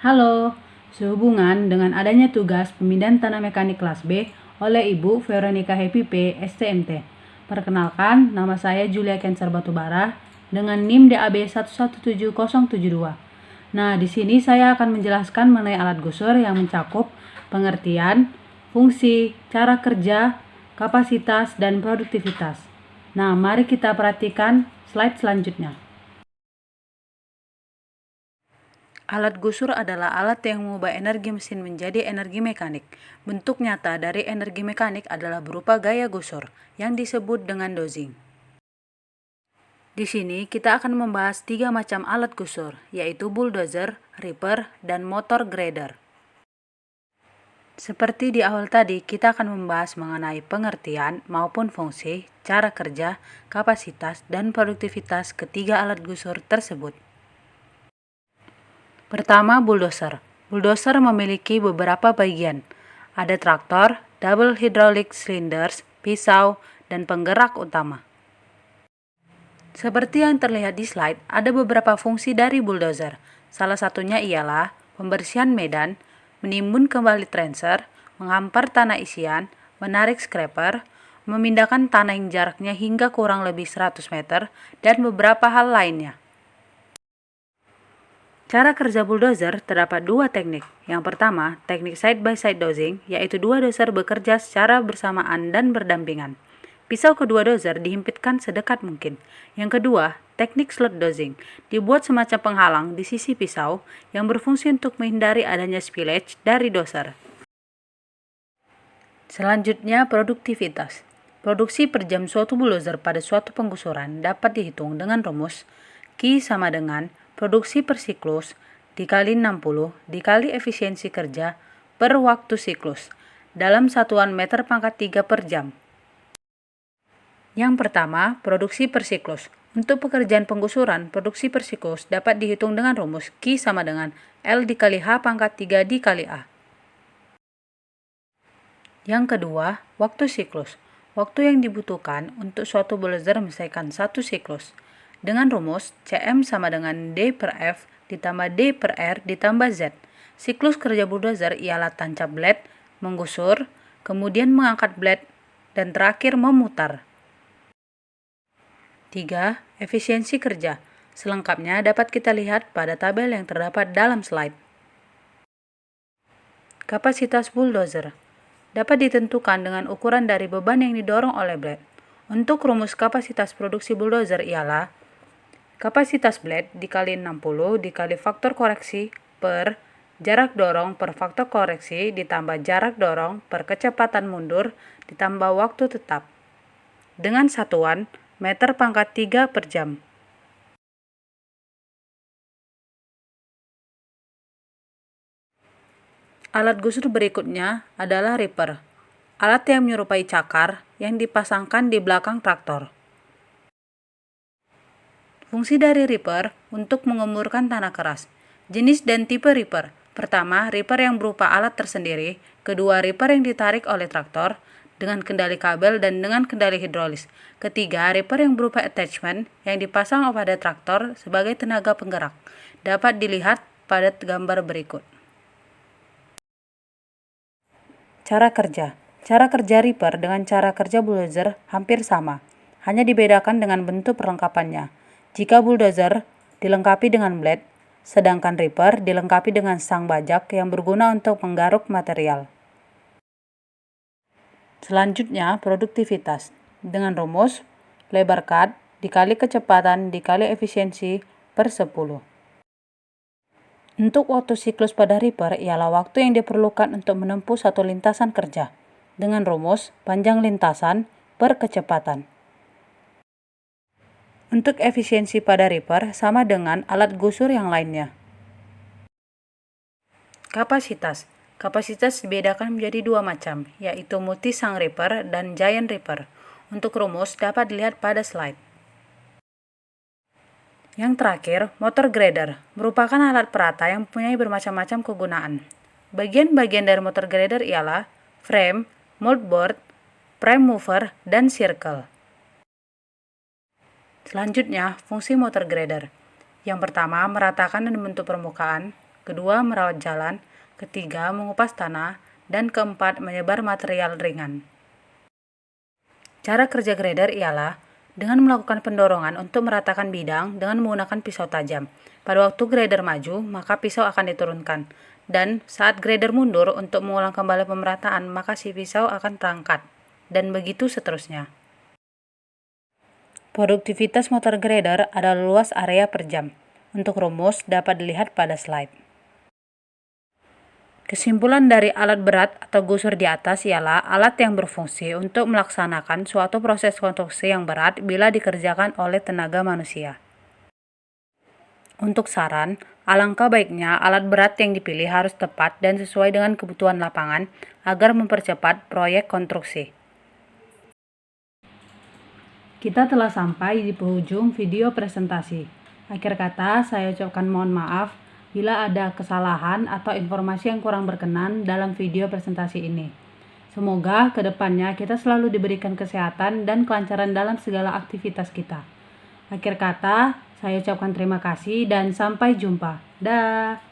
Halo, sehubungan dengan adanya tugas pemindahan tanah mekanik kelas B oleh Ibu Veronica Happy P, STMT. Perkenalkan, nama saya Julia Cancer Batubara dengan NIM DAB 117072. Nah, di sini saya akan menjelaskan mengenai alat gusur yang mencakup pengertian, fungsi, cara kerja, kapasitas, dan produktivitas. Nah, mari kita perhatikan slide selanjutnya. Alat gusur adalah alat yang mengubah energi mesin menjadi energi mekanik. Bentuk nyata dari energi mekanik adalah berupa gaya gusur, yang disebut dengan dozing. Di sini kita akan membahas 3 macam alat gusur, yaitu bulldozer, ripper, dan motor grader. Seperti di awal tadi, kita akan membahas mengenai pengertian maupun fungsi, cara kerja, kapasitas, dan produktivitas ketiga alat gusur tersebut. Pertama, bulldozer. Bulldozer memiliki beberapa bagian. Ada traktor, double hydraulic cylinders, pisau, dan penggerak utama. Seperti yang terlihat di slide, ada beberapa fungsi dari bulldozer. Salah satunya ialah pembersihan medan, menimbun kembali trencher, menghampar tanah isian, menarik scraper, memindahkan tanah yang jaraknya hingga kurang lebih 100 meter, dan beberapa hal lainnya. Cara kerja bulldozer terdapat 2 teknik. Yang pertama, teknik side-by-side dozing, yaitu 2 dozer bekerja secara bersamaan dan berdampingan. Pisau kedua dozer dihimpitkan sedekat mungkin. Yang kedua, teknik slot dozing, dibuat semacam penghalang di sisi pisau yang berfungsi untuk menghindari adanya spillage dari dozer. Selanjutnya, produktivitas. Produksi per jam suatu bulldozer pada suatu penggusuran dapat dihitung dengan rumus Q sama dengan produksi per siklus dikali 60 dikali efisiensi kerja per waktu siklus dalam satuan meter pangkat 3 per jam. Yang pertama, produksi per siklus. Untuk pekerjaan penggusuran, produksi per siklus dapat dihitung dengan rumus Q sama dengan L dikali H pangkat 3 dikali A. Yang kedua, waktu siklus. Waktu yang dibutuhkan untuk suatu bulldozer menyelesaikan satu siklus. Dengan rumus Cm sama dengan D per F ditambah D per R ditambah Z. Siklus kerja bulldozer ialah tancap blade, menggusur, kemudian mengangkat blade, dan terakhir memutar. 3. Efisiensi kerja. Selengkapnya dapat kita lihat pada tabel yang terdapat dalam slide. Kapasitas bulldozer dapat ditentukan dengan ukuran dari beban yang didorong oleh blade. Untuk rumus kapasitas produksi bulldozer ialah kapasitas blade dikali 60 dikali faktor koreksi per jarak dorong per faktor koreksi ditambah jarak dorong per kecepatan mundur ditambah waktu tetap dengan satuan meter pangkat 3 per jam. Alat gusur berikutnya adalah ripper, alat yang menyerupai cakar yang dipasangkan di belakang traktor. Fungsi dari ripper untuk mengemburkan tanah keras. Jenis dan tipe ripper. Pertama, ripper yang berupa alat tersendiri. Kedua, ripper yang ditarik oleh traktor dengan kendali kabel dan dengan kendali hidrolis. Ketiga, ripper yang berupa attachment yang dipasang pada traktor sebagai tenaga penggerak. Dapat dilihat pada gambar berikut. Cara kerja. Cara kerja ripper dengan cara kerja bulldozer hampir sama, hanya dibedakan dengan bentuk perlengkapannya. Jika bulldozer dilengkapi dengan blade, sedangkan ripper dilengkapi dengan sang bajak yang berguna untuk menggaruk material. Selanjutnya, produktivitas. Dengan rumus lebar cut dikali kecepatan dikali efisiensi per 10. Untuk waktu siklus pada ripper ialah waktu yang diperlukan untuk menempuh satu lintasan kerja, dengan rumus panjang lintasan per kecepatan. Untuk efisiensi pada ripper sama dengan alat gusur yang lainnya. Kapasitas. Kapasitas dibedakan menjadi 2 macam, yaitu multi-sang ripper dan giant ripper. Untuk rumus dapat dilihat pada slide. Yang terakhir, motor grader merupakan alat perata yang mempunyai bermacam-macam kegunaan. Bagian-bagian dari motor grader ialah frame, moldboard, prime mover, dan circle. Selanjutnya, fungsi motor grader. Yang pertama, meratakan dan membentuk permukaan. kedua merawat jalan, ketiga mengupas tanah, dan keempat menyebar material ringan. Cara kerja grader ialah dengan melakukan pendorongan untuk meratakan bidang dengan menggunakan pisau tajam. Pada waktu grader maju, maka pisau akan diturunkan. Dan saat grader mundur untuk mengulang kembali pemerataan, maka si pisau akan terangkat. Dan begitu seterusnya. Produktivitas motor grader adalah luas area per jam. Untuk rumus dapat dilihat pada slide. Kesimpulan dari alat berat atau gusur di atas ialah alat yang berfungsi untuk melaksanakan suatu proses konstruksi yang berat bila dikerjakan oleh tenaga manusia. Untuk saran, alangkah baiknya alat berat yang dipilih harus tepat dan sesuai dengan kebutuhan lapangan agar mempercepat proyek konstruksi. Kita telah sampai di penghujung video presentasi. Akhir kata, saya ucapkan mohon maaf bila ada kesalahan atau informasi yang kurang berkenan dalam video presentasi ini. Semoga kedepannya kita selalu diberikan kesehatan dan kelancaran dalam segala aktivitas kita. Akhir kata, saya ucapkan terima kasih dan sampai jumpa. Dah.